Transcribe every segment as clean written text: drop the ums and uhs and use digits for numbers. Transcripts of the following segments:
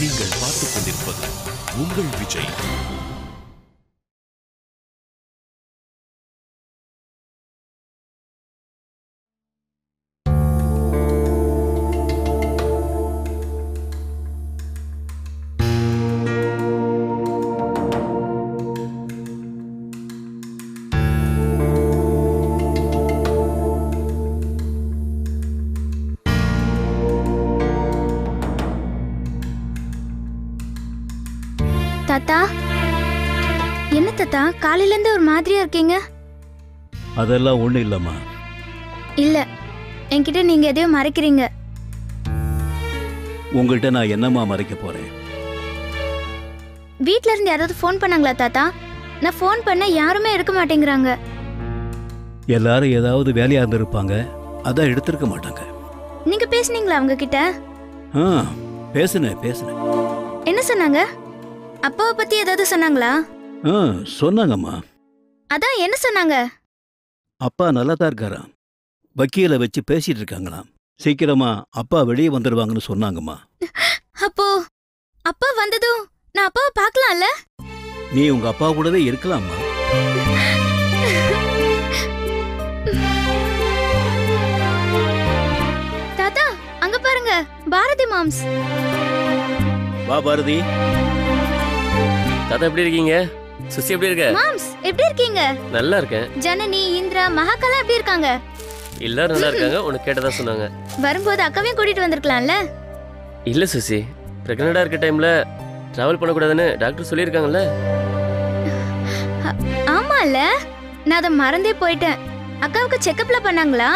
நீங்கள் பார்த்துக் கொண்டிருப்பது உங்கள் விஜய். தாத்தா, என்ன தாத்தா காலையில இருந்து ஒரு மாதிரியா இருக்கீங்க? அதெல்லாம் ஒண்ணு இல்லம்மா. இல்ல, என்கிட்ட நீங்க எதையும் மறைக்கிறீங்க. உங்கள்கிட்ட நான் என்னம்மா மறைக்க போறேன்? வீட்ல இருந்து யாராவது ஃபோன் பண்ணாங்களா தாத்தா? நான் ஃபோன் பண்ண யாருமே எடுக்க மாட்டேங்கிறாங்க. எல்லாரும் ஏதாவது வேலையா இருந்திருப்பாங்க, அதான் எடுத்திருக்க மாட்டாங்க. நீங்க பேசுனீங்களா அவங்க கிட்ட? பேசுனேன். என்ன சொன்னாங்க? அப்பாவை பத்தி ஏதாவது சொன்னாங்களா? சொன்னாங்கம்மா. அதான் என்ன சொன்னாங்க? அப்பா நல்லா தான் இருக்காராம். வக்கீல வச்சு பேசிட்டு இருக்காங்களாம். சீக்கிரமா அப்பா வெளியே வந்துடுவாங்கன்னு சொன்னாங்கம்மா. அப்போ அப்பா வந்ததும் நான் அப்பாவை பார்க்கலாம்ல? நீ உங்க அப்பா கூடவே இருக்கலாமா? தாத்தா, அங்க பாருங்க, பாரதி மாம்ஸ். வா பாரதி. தாத்தா எப்படி இருக்கீங்க? சுசி எப்படி இருக்க? மாம்ஸ் எப்படி இருக்கீங்க? நல்லா இருக்கேன். ஜனனி, இந்திரா, மகாகலா எப்படி இருக்காங்க? எல்லாரும் நல்லா இருக்காங்க. உனக்கு கேட்டதா சொன்னாங்க. வரும்போது அக்காவையும் கூட்டிட்டு வந்திருக்கலாம்ல? இல்ல சுசி, பிரெக்னண்டா இருக்க டைம்ல டிராவல் பண்ணக்கூடாதுன்னு டாக்டர் சொல்லியிருக்காங்கல்ல. ஆமால, நான் அதை மறந்தே போயிட்டேன். அக்காவுக்கு செக்கப்ல பண்ணாங்களா?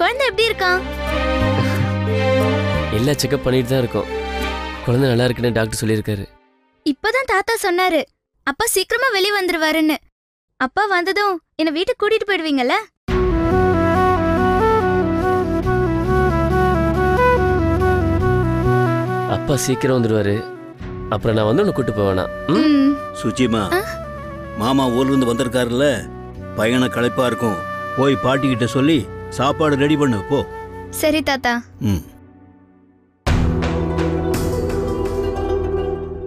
குழந்தை எப்படி இருக்கான்? எல்லா செக்கப் பண்ணிட்டு தான் இருக்கோம். குழந்தை நல்லா இருக்குன்னு டாக்டர் சொல்லியிருக்காரு. இப்பதான் தாத்தா சொன்னாரு அப்பா சீக்கிரமா வெளியே வந்துருவாருன்னு. அப்பா வந்ததும் என்ன வீட்டுக்கு கூட்டிட்டு போயிடுவீங்கல்ல? அப்பா சீக்கிரம் வந்துருவாரு. அப்புறம் நான் வந்து உன்னை கூட்டு போவேனா? சுச்சிமா, மாமா ஊர்ல இருந்து வந்திருக்காருல்ல, பையனை களைப்பா இருக்கும். போய் பாட்டிக்கிட்ட சொல்லி சாப்பாடு ரெடி பண்ணு போ. சரி தாத்தா.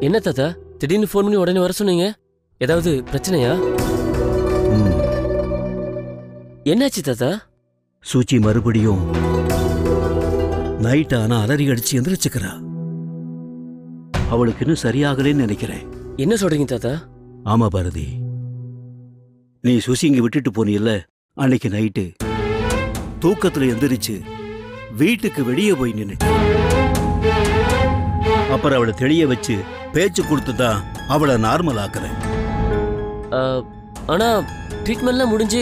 என்ன தாத்தா திடீர்னு ஃபோன் பண்ணி உடனே வர சொன்னீங்க? ஏதாவது பிரச்சனையா? என்னாச்சு தாத்தா? சூச்சி மறுபடியும் நைட் ஆனா அலறி அடிச்சு எந்திரிச்சுக்கிறா. அவளுக்கு இன்னும் சரியாகலன்னு நினைக்கிறேன். என்ன சொல்றீங்க தாத்தா? ஆமா பாரதி, நீ சுசி இங்க விட்டுட்டு போனியல்ல, அன்னைக்கு நைட்டு தூக்கத்துல எந்திரிச்சு வீட்டுக்கு வெளியே போய் நின்னு அப்புறம் அவளை தெளிய வச்சு பேச்சு கொடுத்துதான் அவளை நார்மல் ஆக்குறேன். ஆனா ட்ரீட்மெண்ட்லாம் முடிஞ்சு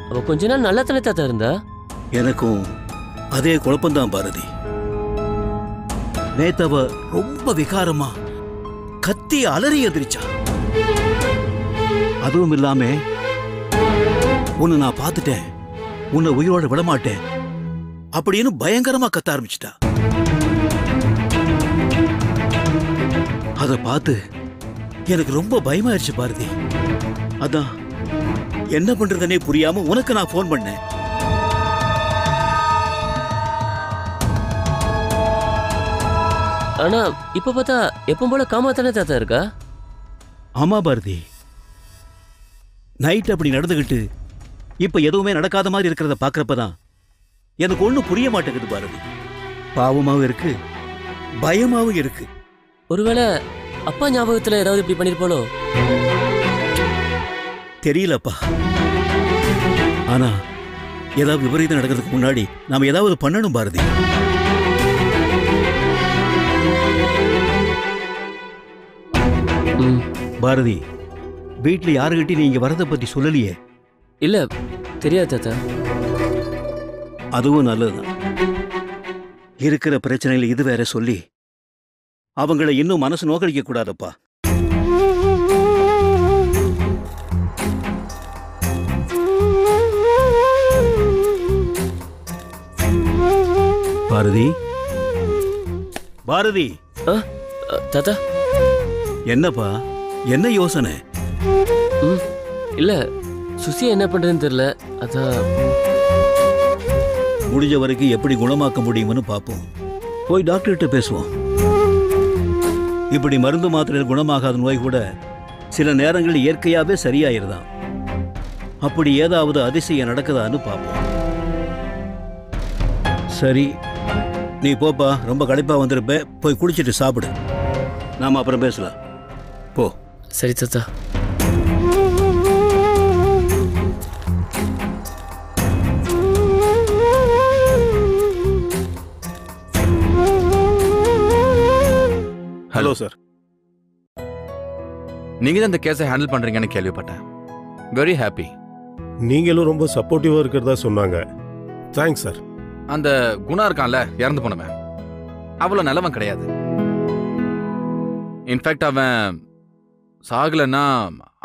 அவ கொஞ்ச நாள் நல்லா தானே தாத்தா இருந்தா? எனக்கும் அதே குழப்பம்தான் பாரதி. நேத்தவ ரொம்ப விகாரமா கத்தி அலறி எதிரிச்சா. அதுவும் இல்லாம உன்னை நான் பார்த்துட்டேன், உன்னை உயிரோட விடமாட்டேன் அப்படின்னு பயங்கரமா கத்த ஆரம்பிச்சிட்டா. அதை பார்த்து எனக்கு ரொம்ப பயமாயிருச்சு பாரதி. அதான் என்ன பண்றதுனே புரியாம உனக்கு நான் போன் பண்ணேன். ஆனா இப்ப பார்த்தா எப்பவும் போல காமா தானே தாத்தா இருக்கா? ஆமா பாரதி, நைட் அப்படி நடந்துகிட்டு இப்ப எதுவுமே நடக்காத மாதிரி இருக்கிறத பாக்குறப்பதான் எனக்கு ஒண்ணும் புரிய மாட்டேங்குது பாரதி. பாவமாவும் இருக்கு, பயமாவும் இருக்கு. ஒருவேளை அப்பா ஞாபகத்துல ஏதாவது இப்படி பண்ணிருப்பாளோ? தெரியலப்பா. ஆனா ஏதாவது விபரீதம் நடக்கிறதுக்கு முன்னாடி நாம ஏதாவது பண்ணணும் பாரதி. பாரதி, வீட்டுல யாருகிட்ட நீங்க வரத பத்தி சொல்லலையே? இல்ல, தெரியாது தாத்தா. அதுவும் நல்லதுதான். இருக்கிற பிரச்சனையில இது வேற சொல்லி அவங்கள இன்னும் மனசு நோக்கடிக்க கூடாதப்பா. பாரதி, பாரதி. தாத்தா என்னப்பா, என்ன யோசனை? இல்ல, சுசியா என்ன பண்றதுன்னு தெரியல. அதான் முடிஞ்ச வரைக்கும் எப்படி குணமாக்க முடியும்னு பாப்போம். போய் டாக்டர்கிட்ட பேசுவோம். இப்படி மருந்து மாத்திரையில் குணமாகாத நோய் கூட சில நேரங்களில் இயற்கையாகவே சரியாயிருதான். அப்படி ஏதாவது அதிசயம் நடக்குதான்னு பார்ப்போம். சரி, நீ போப்பா, ரொம்ப களைப்பா வந்திருப்ப, போய் குடிச்சிட்டு சாப்பிடு. நாம அப்புறம் பேசலாம். போ. சரி தாத்தா. ஹலோ சார், நீங்க தான் இந்த கேஸை ஹேண்டில் பண்றீங்கன்னு கேள்விப்பட்டேன். Very happy. நீங்களும் ரொம்ப சப்போர்ட்டிவா இருக்கிறதா சொன்னாங்க. Thanks sir. அந்த குணா இருக்கான்ல, இறந்து போனவன், அவ்வளவு நல்லவன் கிடையாது. இன்ஃபேக்ட் அவன் சாகலைன்னா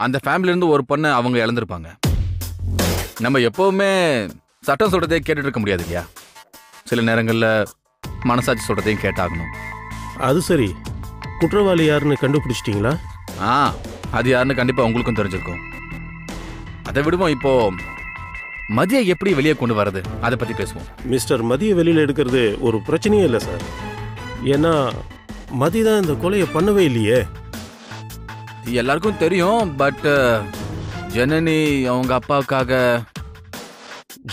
அந்த ஃபேமிலில இருந்து ஒரு பொண்ணை அவங்க இழந்திருப்பாங்க. நம்ம எப்பவுமே சட்டம் சொல்றதே கேட்டுட்டு இருக்க முடியாது இல்லையா? சில நேரங்கள்ல மனசாட்சி சொல்றதையும் கேட்டாகணும். அது சரி, குற்றவாளி யாருன்னு கண்டுபிடிச்சிட்டீங்களா? அது யாருன்னு கண்டிப்பா உங்களுக்கும் தெரிஞ்சிருக்கும். அதை விடுவோம். இப்போ மதியை எப்படி வெளியே கொண்டு வரது, அதை பத்தி பேசுவோம். மிஸ்டர் மதியை வெளியில் எடுக்கிறது ஒரு பிரச்சனையே இல்லை சார். ஏன்னா மதி தான் இந்த கொலையை பண்ணவே இல்லையே. எல்லாருக்கும் தெரியும். பட் ஜனனி அவங்க அப்பாவுக்காக.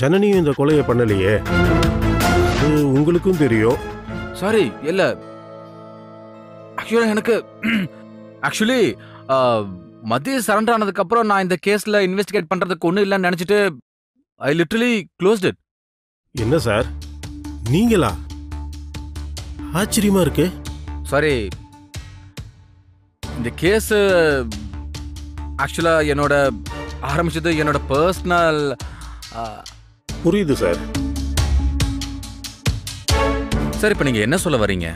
ஜனனியும் இந்த கொலையை பண்ணலையே, அது உங்களுக்கும் தெரியும். சாரி, இல்ல, ஆக்சுவலி மதிய சரண்டர் ஆனதுக்கு அப்புறம் நான் இந்த கேஸ்ல இன்வெஸ்டிகேட் பண்றதுக்கு ஒண்ணு இல்லைன்னு நினைச்சிட்டு ஐ லிட்டரலி க்ளோஸ்ட் இட். என்ன சார் நீங்களா? ஆச்சரியமா இருக்கு. சாரி, இந்த கேஸ் ஆக்சுவலா என்னோட ஆரம்பிச்சது என்னோட பர்சனல். புரியுது சார். சார், இப்ப நீங்க என்ன சொல்ல வர்றீங்க?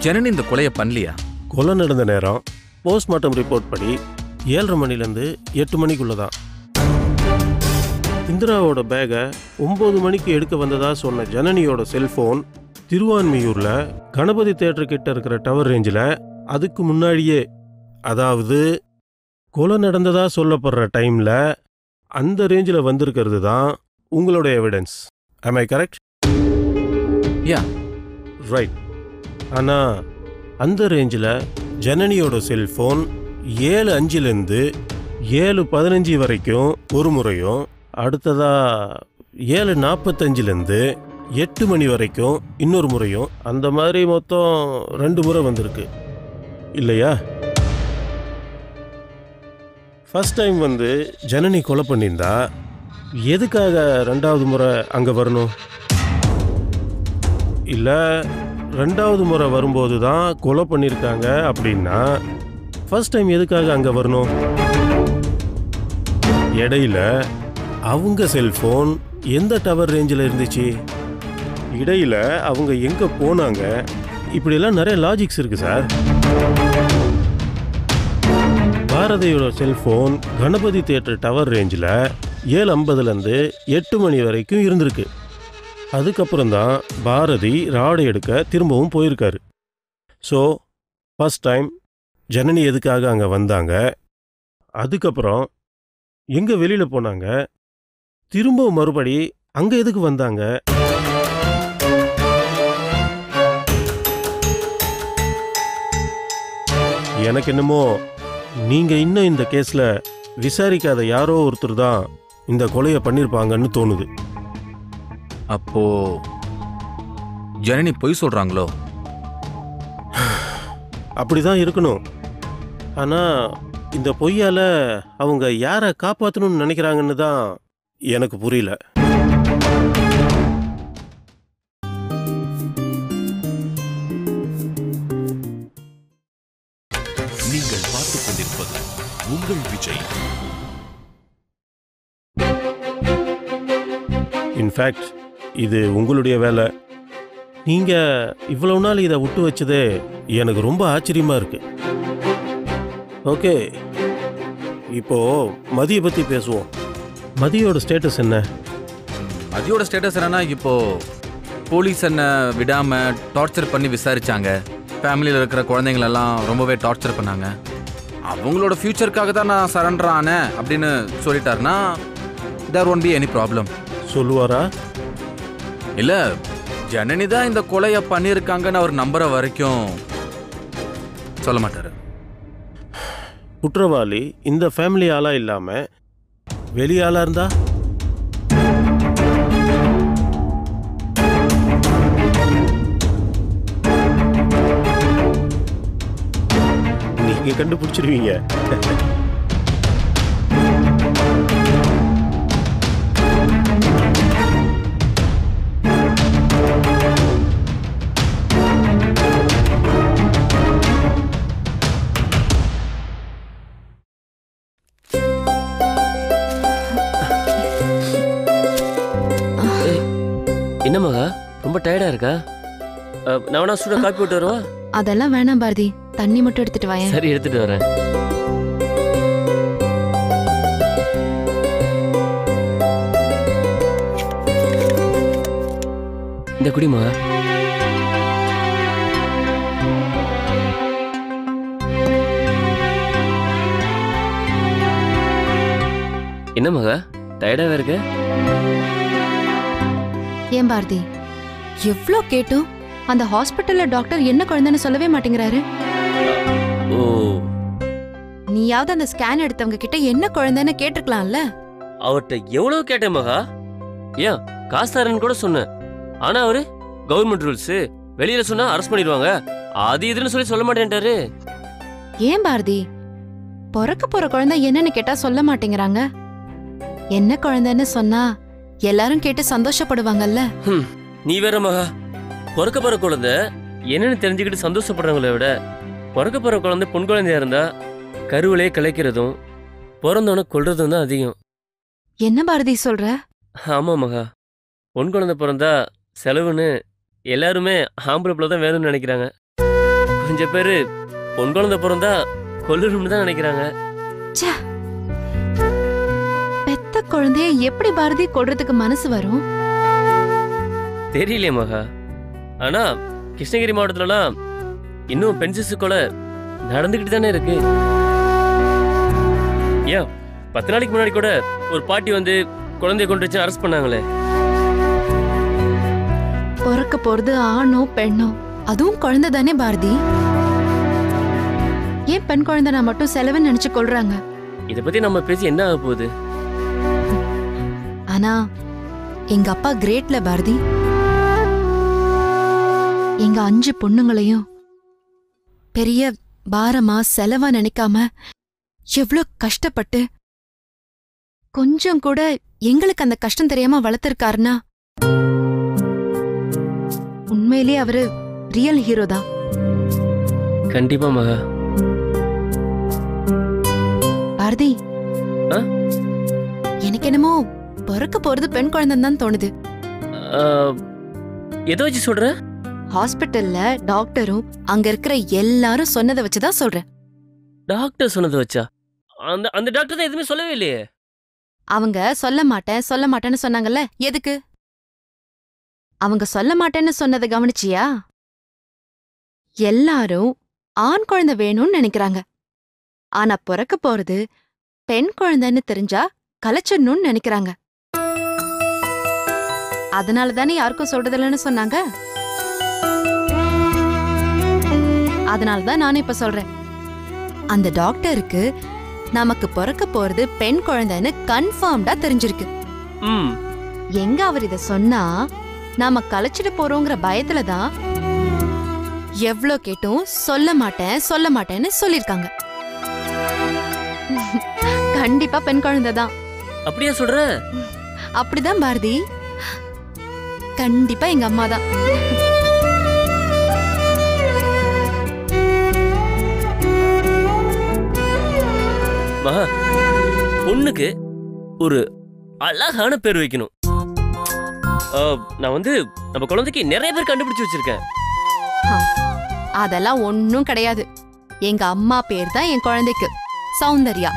ஜனனி இந்த கொலையை பண்ணலையா? கொலை நடந்த நேரம் போஸ்ட்மார்ட்டம் ரிப்போர்ட் படி 7:30 மணிலேருந்து 8 மணிக்குள்ள தான். இந்திராவோட பேகை 9 மணிக்கு எடுக்க வந்ததா சொன்ன ஜனனியோட செல்போன் திருவான்மியூர்ல கணபதி தியேட்டர் கிட்ட இருக்கிற டவர் ரேஞ்சில் அதுக்கு முன்னாடியே, அதாவது கொலை நடந்ததா சொல்லப்படுற டைம்ல அந்த ரேஞ்சில் வந்திருக்கிறது தான் உங்களோட evidence. am I correct? Yeah. Right. ஆனால் அந்த ரேஞ்சில் ஜனனியோட செல்ஃபோன் 7:05லேருந்து 7:15 வரைக்கும் ஒரு முறையும், அடுத்ததா 7:45லேருந்து 8 மணி வரைக்கும் இன்னொரு முறையும், அந்த மாதிரி மொத்தம் 2 முறை வந்திருக்கு இல்லையா? ஃபர்ஸ்ட் டைம் வந்து ஜனனி கொலை பண்ணியிருந்தா எதுக்காக 2வது முறை அங்கே வரணும்? இல்லை 2வது முறை வரும்போது தான் கொலை பண்ணியிருக்காங்க அப்படின்னா ஃபர்ஸ்ட் டைம் எதுக்காக அங்கே வரணும்? இடையில அவங்க செல்ஃபோன் எந்த டவர் ரேஞ்சில் இருந்துச்சு? இடையில அவங்க எங்கே போனாங்க? இப்படியெல்லாம் நிறைய லாஜிக்ஸ் இருக்கு சார். பாரதியோட செல்ஃபோன் கணபதி தியேட்டர் டவர் ரேஞ்சில் 7:50லேருந்து 8 மணி வரைக்கும் இருந்திருக்கு. அதுக்கப்புறம் தான் பாரதி ராடை எடுக்க திரும்பவும் போயிருக்காரு. ஸோ ஃபர்ஸ்ட் டைம் ஜனனி எதுக்காக அங்கே வந்தாங்க, அதுக்கப்புறம் எங்கே வெளியில் போனாங்க, திரும்பவும் மறுபடி அங்கே எதுக்கு வந்தாங்க? எனக்கு என்னமோ நீங்கள் இன்னும் இந்த கேஸில் விசாரிக்காத யாரோ ஒருத்தர் தான் இந்த கொலையை பண்ணியிருப்பாங்கன்னு தோணுது. அப்போ ஜனனி பொய் சொல்றாங்களோ? அப்படிதான் இருக்கணும். ஆனால் இந்த பொய்யால அவங்க யாரை காப்பாற்றணும்னு நினைக்கிறாங்கன்னு தான் எனக்கு புரியல. நீங்கள் பார்த்துக் கொண்டிருப்பது உங்கள் விஜய். இன்ஃபேக்ட் இது உங்களுடைய வேலை. நீங்கள் இவ்வளவு நாள் இதை விட்டு வச்சதே எனக்கு ரொம்ப ஆச்சரியமாக இருக்கு. ஓகே, இப்போ மதியை பற்றி பேசுவோம். மதியோட ஸ்டேட்டஸ் என்ன? மதியோட ஸ்டேட்டஸ் என்னன்னா, இப்போ போலீஸ் என்ன விடாம டார்ச்சர் பண்ணி விசாரிச்சாங்க. ஃபேமிலியில் இருக்கிற குழந்தைங்களெல்லாம் ரொம்பவே டார்ச்சர் பண்ணாங்க. அவங்களோட ஃபியூச்சருக்காக தான் நான் சரண்டர் ஆனேன் அப்படின்னு சொல்லிட்டாருன்னா there won't be any problem. சொல்லுவாரா? இல்லை, ஜனனி தான் இந்த கொலையை பண்ணியிருக்காங்கன்னு அவர் நம்புற வரைக்கும் சொல்ல மாட்டாரு. குற்றவாளி இந்த ஃபேமிலி ஆளா இல்லாம வெளியாளா இருந்தா நீங்க கண்டுபிடிச்சிருவீங்க. என்ன மகா, ரொம்ப டயர்டா இருக்கா? நான் வேணா சுட காப்பி போட்டு வருவா? அதெல்லாம் வேணாம் பாரதி, தண்ணி மட்டும் எடுத்துட்டு வாயேன். சரி, எடுத்துட்டு வரேன். இந்த குடி மகா. என்ன மகா, டயர்டாவே இருக்க? ஏன் பாரதி, எவ்ளோ கேட்டும் அந்த ஹாஸ்பிட்டல்ல டாக்டர் என்ன குழந்தைன்னு சொல்லவே மாட்டேங்கிறாரு. ஓ, நீயாவது அந்த ஸ்கேன் எடுத்தவங்க கிட்ட என்ன குழந்தைன்னு கேட்டிருக்கலாம்ல. அவர்கிட்ட எவ்வளவு கேட்டேன் மகா. ஏன் காசு தரேன்னு கூட சொன்னேன். ஆனா அவரு கவர்மெண்ட் ரூல்ஸ், வெளியில சொன்னா அரெஸ்ட் பண்ணிடுவாங்க, அது இதுன்னு சொல்ல மாட்டேன்ட்டாரு. ஏன் பாரதி, பிறக்க போற குழந்தை என்னன்னு கேட்டா சொல்ல மாட்டேங்கிறாங்க. என்ன குழந்தைன்னு சொன்னா எல்லாரும் கேட்டு சந்தோஷப்படுவாங்கல்ல. நீ வேற மகா, பிறக்க போற குழந்தை என்னன்னு தெரிஞ்சுக்கிட்டு சந்தோஷப்படுறவங்கள விட பிறக்க போற குழந்தை பொன் குழந்தையா இருந்தா கருவிலே கலைக்கிறதும் பிறந்தவன கொல்றதும் தான் அதிகம். என்ன பாரதி சொல்ற? ஆமா மகா, பொன் குழந்தை பிறந்தா செலவுன்னு எல்லாருமே ஆம்பளை பிள்ளை தான் வேணும்னு நினைக்கிறாங்க. கொஞ்சம் பேரு பொன் குழந்தை பிறந்தா கொல்லணும்னு தான் நினைக்கிறாங்க. பெத்த குழந்தைய எப்படி பாரதி கொல்றதுக்கு மனசு வரும்? தெரியலையே மகா. ஆனா கிருஷ்ணகிரி மாவட்டத்துலலாம் இன்னும் பெண் சிசு கொலை நடந்துகிட்டு தானே இருக்கு. ஏன் 10 நாளைக்கு முன்னாடி கூட ஒரு பாட்டி வந்து குழந்தைய கொண்டு வச்சு அரெஸ்ட் பண்ணாங்களே. பிறக்க போறது ஆணோ பெண்ணோ, அதுவும் குழந்தை தானே பாரதி. ஏன் பெண் குழந்தைனா மட்டும் செலவுன்னு நினைச்சு கொள்றாங்க? இத பத்தி நம்ம பேசி என்ன ஆக போகுது? ஆனா எங்க அப்பா கிரேட்ல பாரதி. எங்க 5 பொண்ணுங்களையும் பெரிய பாரமா செலவா நினைக்காம எவ்ளோ கஷ்டப்பட்டு கொஞ்சம் கூட எங்களுக்கு அந்த கஷ்டம் தெரியாம வளர்த்திருக்காருன்னா உண்மையிலேயே அவரு ரியல் ஹீரோ தான். கண்டிப்பா மகா. பாரதி, எனக்கு என்னமோ பிறக்க போறது பெண் குழந்தைன்னு தான் தோணுது. எதை வச்சு சொல்ற? ஹாஸ்பிட்டல்ல டாக்டரும் அங்க இருக்கிற எல்லாரும் சொன்னதை வச்சுதான் சொல்றேன். டாக்டர் சொன்னதை வச்சா? அந்த டாக்டர் தான் எதுவுமே சொல்லவே இல்லையே. அவங்க சொல்ல மாட்டேன்னு சொன்னாங்கல்ல, எதுக்கு? அவங்க சொல்ல மாட்டேன்னு சொன்னதை கவனிச்சியா? எல்லாரும் ஆண் குழந்தை வேணும்னு நினைக்கிறாங்க. ஆனா பிறக்க போறது பெண் குழந்தைன்னு தெரிஞ்சா கலைச்சிடணும்னு நினைக்கிறாங்க. அதனாலதானே யாருக்கும் சொல்றதில்லன்னு சொன்னாங்க. அதனாலதான் நானும் இப்ப சொல்றேன். அந்த டாக்டருக்கு நமக்கு பிறக்க போறது பெண் குழந்தைன்னு கன்ஃபார்ம்டா தெரிஞ்சிருக்கு. எங்க அவர் இத சொன்னா நாம கலைச்சிட்டு போறோங்கிற பயத்துலதான் எவ்ளோ கேட்டும் சொல்ல மாட்டேன்னு சொல்லிருக்காங்க. கண்டிப்பா பெண் குழந்தைதான். அப்படியா சொல்ற? அப்படிதான் பாரதி, கண்டிப்பா எங்க அம்மா தான். மகா, பொண்ணுக்கு ஒரு அழகான பேர் வைக்கணும். நான் வந்து நம்ம குழந்தைக்கு நிறைய பேர் கண்டுபிடிச்சு வச்சிருக்கேன். அதெல்லாம் ஒன்னும் கிடையாது. எங்க அம்மா பேர் தான் என் குழந்தைக்கு சௌந்தர்யா.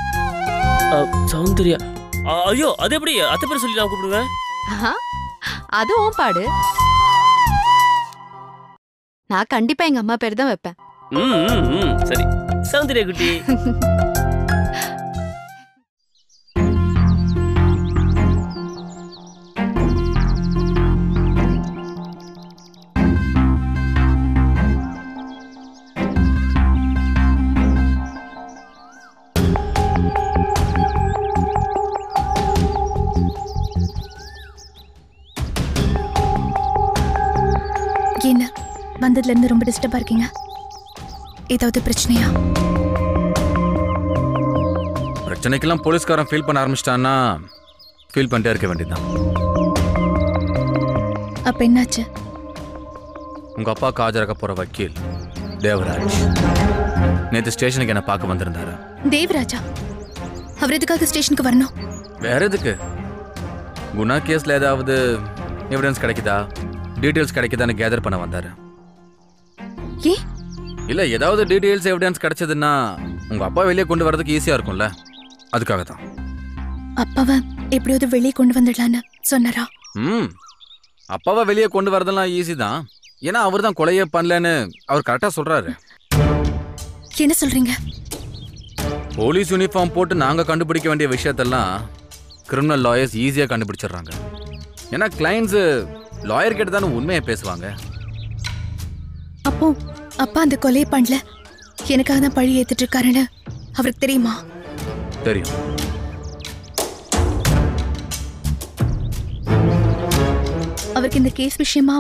சௌந்தர்யா? ஐயோ, அது எப்படி அத்தை பேர் சொல்லி நான் கூப்பிடுவேன்? அதுவும் பாடு. நான் கண்டிப்பா எங்க அம்மா பேர் தான் வைப்பேன். சரி, சௌந்தர்யா குட்டி. வந்ததுல இருந்து ரொம்ப டிஸ்டர்பா இருக்கீங்க. ஏதாவது பிரச்சனையா? பிரச்சனைக்கெல்லாம் போலீஸ்காரன் ஃபீல் பண்ண ஆரம்பிச்சிட்டான்னா ஃபீல் பண்ணிட்டே இருக்க வேண்டியதுதான். அப்ப என்னாச்சு? உங்க அப்பாவுக்கு ஆஜராக போற வக்கீல் தேவராஜ் நேற்று ஸ்டேஷனுக்கு என்ன பார்க்க வந்திருந்தாரு. தேவராஜா? அவர் எதுக்காக ஸ்டேஷனுக்கு வரணும்? வேற எதுக்கு? குணா கேஸ்ல ஏதாவது எவிடன்ஸ் கிடைக்குதா, டீடைல்ஸ் கிடைக்குதான்னு கேதர் பண்ண வந்தாரு. ஏ? இல்ல, ஏதாவது டீடைல்ஸ் எவிடன்ஸ் கிடைச்சதுன்னா உங்க அப்பா வெளியே கொண்டு வரதுக்கு ஈஸியா இருக்கும்ல, அதுக்காக தான். அப்பாவை எப்படியாவது வெளியே கொண்டு வந்துடலான்னு சொன்னாரா? அப்பாவை வெளியே கொண்டு வரதெல்லாம் ஈஸி தான். ஏன்னா அவர் தான் கொலையே பண்ணலன்னு அவர் கரெக்டா சொல்றாரு. என்ன சொல்றீங்க? போலீஸ் யூனிஃபார்ம் போட்டு நாங்க கண்டுபிடிக்க வேண்டிய விஷயத்தெல்லாம் கிரிமினல் லாயர்ஸ் ஈஸியா கண்டுபிடிச்சிடுறாங்க. ஏன்னா கிளைண்ட்ஸ் லாயர் கிட்ட தானே உண்மையை பேசுவாங்க. அப்போ அப்பா அந்த கொலையை பண்ணல, எனக்காக தான் பழி ஏத்துட்டு இருக்காருன்னு அவருக்கு தெரியுமா? தெரியும். அவருக்கு இந்த கேஸ் விஷயமா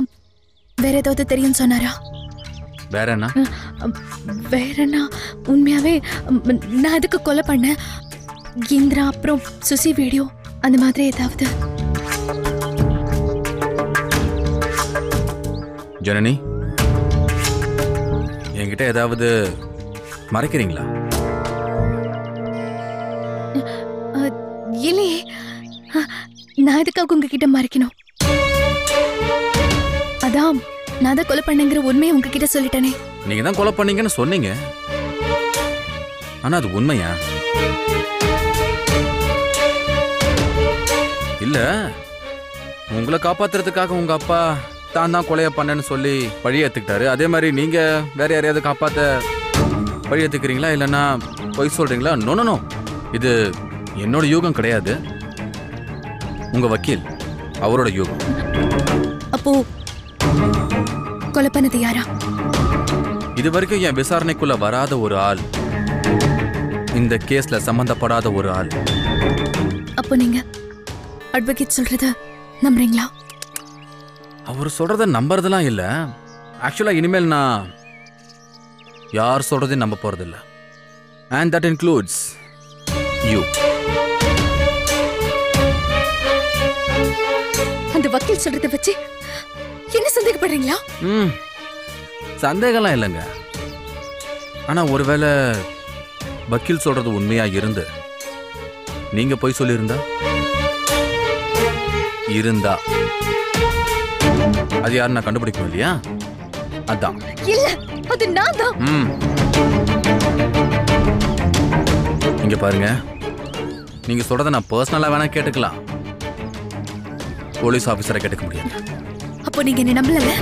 வேற ஏதாவது தெரியும் சொன்னாரா? வேற என்ன? வேற என்ன? உண்மையாவே நான் அதுக்கு கொலை பண்ணேன், இந்திரா அப்புறம் சுசி வீடியோ அந்த மாதிரி ஏதாவது? ஜனனி, என்கிட்ட ஏதாவது மறைக்கிறீங்களா? இல்லையே, நான் எதுக்காக உங்ககிட்ட மறைக்கணும்? அதான் நான் தான் கொலை பண்ணேங்கிற உண்மையை உங்ககிட்ட சொல்லிட்டேனே. நீங்க தான் கொலை பண்ணீங்கன்னு சொன்னீங்க, ஆனா அது உண்மையா? இல்ல, உங்களை காப்பாத்துறதுக்காக உங்க அப்பா தான் தான் கொலையை பண்ணேன்னு சொல்லி பழி ஏத்துக்கிட்டாரு. அதே மாதிரி நீங்க வேற யாரையாவது காப்பாத்த பழி ஏத்துக்கிறீங்களா, இல்லைன்னா பொய் சொல்றீங்களா? நோ நோ நோ, இது என்னோட யூகம் கிடையாது, உங்க வக்கீல் அவரோட யூகம். அப்போ கொலை பண்ணது யாரா? இது வரைக்கும் என் விசாரணைக்குள்ள வராத ஒரு ஆள், இந்த கேஸ்ல சம்பந்தப்படாத ஒரு ஆள். அப்போ நீங்க அட்வொகேட் சொல்றத நம்புறீங்களா? அவர் சொல்றத நம்புறதெல்லாம் இல்ல. ஆக்சுவலா இனிமேல் நான் யார் சொல்றதையும் நம்ப போறதில்ல. And that includes you. அந்த வக்கீல் சொல்றத வச்சு என்ன சந்தேகப்படுறீங்களா? சந்தேகம்லாம் இல்லைங்க. ஆனா ஒருவேளை வக்கீல் சொல்றது உண்மையா இருந்து நீங்க போய் சொல்லியிருந்தா அது யாரு நான் கண்டுபிடிக்கணும் இல்லையா? அதான். இல்ல, அது நான் தான். இங்க பாருங்க, நீங்க சொல்றத நான் பர்சனலா வேணா கேட்டுக்கலாம், போலீஸ் ஆபீசரை கேட்டுக்க முடியாது. அப்போ நீங்க என்ன நம்பல?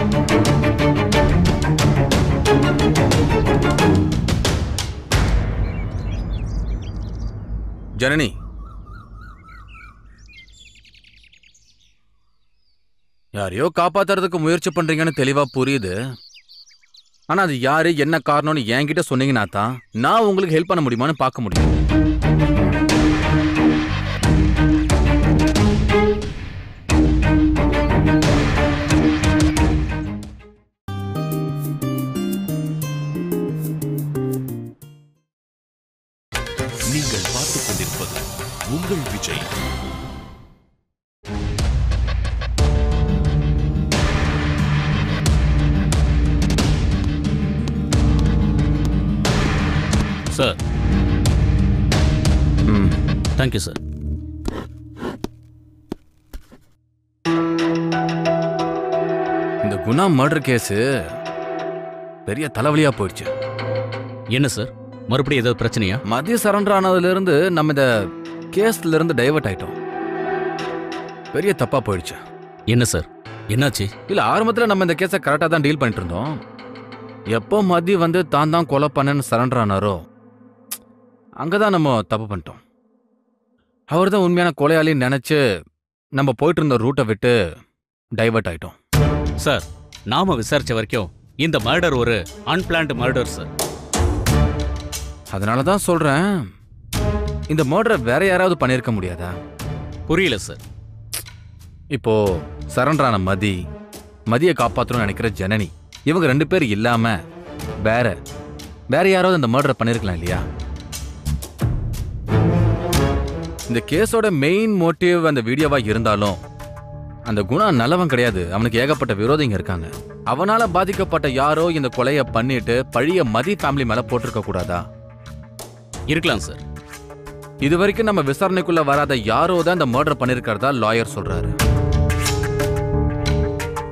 ஜனனி, யாரையோ காப்பாத்துறதுக்கு முயற்சி பண்றீங்கன்னு தெளிவா புரியுது. ஆனா அது யாரு, என்ன காரணம்னு என்கிட்ட சொன்னீங்கன்னா தான் நான் உங்களுக்கு ஹெல்ப் பண்ண முடியுமான்னு பார்க்க முடியும். நீங்கள் பார்த்துக் கொண்டிருப்பது உங்கள் விஜய். Sir, thank you sir. இந்த குணா மர்டர் கேஸ் பெரிய தலைவலியா போயிடுச்சு. என்ன சார், மறுபடியும் ஏதாவது பிரச்சனையா? மதிய சரண்டர் ஆனதுல இருந்து நம்ம இந்த கேஸ்ல இருந்து டைவர்ட் ஆயிட்டோம். பெரிய தப்பா போயிடுச்சு. என்ன சார், என்னாச்சு? இல்ல, ஆரம்பத்துல நம்ம இந்த கேஸை கரெக்டா தான் டீல் பண்ணிட்டு இருந்தோம். எப்போ மதி வந்து தான் கொலை பண்ணேன்னு சரண்டர் ஆனாரோ அங்கதான் நம்ம தப்பு பண்ணிட்டோம். அவர் தான் உண்மையான கொலையாளின்னு நினைச்சு நம்ம போயிட்டு இருந்த ரூட்டை விட்டு டைவர்ட் ஆயிட்டோம். சார், நாம விசாரிச்ச வரைக்கும் இந்த மர்டர் ஒரு அன்பிளான்ட் மர்டர் சார். அதனால தான் சொல்றேன், இந்த மர்டரை வேற யாராவது பண்ணியிருக்க முடியாதா? புரியல சார். இப்போ சரண்டரான மதியை காப்பாற்றணும்னு நினைக்கிற ஜனனி, இவங்க 2 பேர் இல்லாம வேற வேற யாராவது அந்த மர்டரை பண்ணிருக்கலாம் இல்லையா? இந்த கேஸோட மெயின் மோட்டிவ் அந்த வீடியோவா இருந்தாலும் அந்த குணா நல்லவன் கிடையாது. அவனுக்கு ஏகப்பட்ட விரோதிங்க இருக்காங்க. அவனால பாதிக்கப்பட்ட யாரோ இந்த கொலையை பண்ணிட்டு பழிய மதி ஃபேமிலி மேல போட்டிருக்க கூடாதா? இருக்கலாம் சார். இது வரைக்கும் நம்ம விசாரணைக்குள்ள வராத யாரோ தான் இந்த மர்டர் பண்ணிருக்கிறதா லாயர் சொல்றாரு.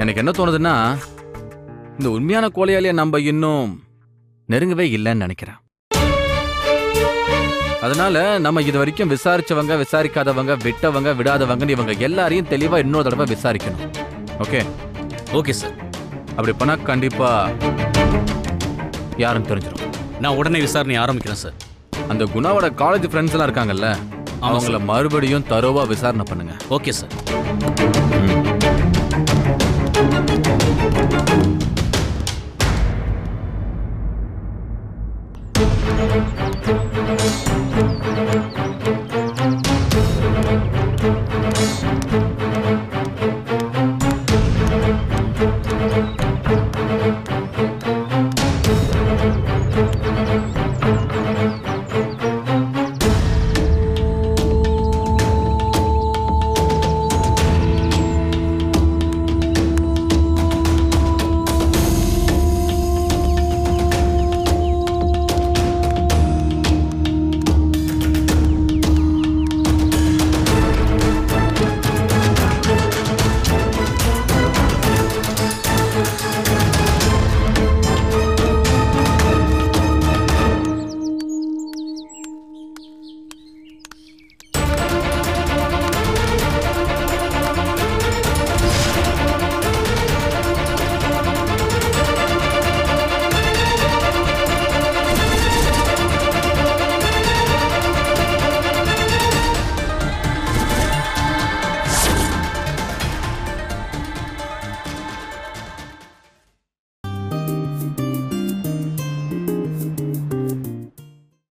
எனக்கு என்ன தோணுதுன்னா, இந்த உண்மையான கொலையாளியை நம்ம இன்னும் நெருங்கவே இல்லைன்னு நினைக்கிறேன். அதனால நம்ம இது வரைக்கும் விசாரிச்சவங்க, விசாரிக்காதவங்க, விட்டவங்க, விடாதவங்கன்னு இவங்க எல்லாரையும் தெளிவா இன்னொரு தடவை விசாரிக்கணும். ஓகே? Okay sir. அப்படி பண்ணா கண்டிப்பா யாரும் தெரிஞ்சிடும். நான் உடனே விசாரணை ஆரம்பிக்கிறேன் சார். அந்த குணாவோட காலேஜ் ஃப்ரெண்ட்ஸ் எல்லாம் இருக்காங்கல்ல, அவங்கள மறுபடியும் தரோவா விசாரணை பண்ணுங்க. Okay sir.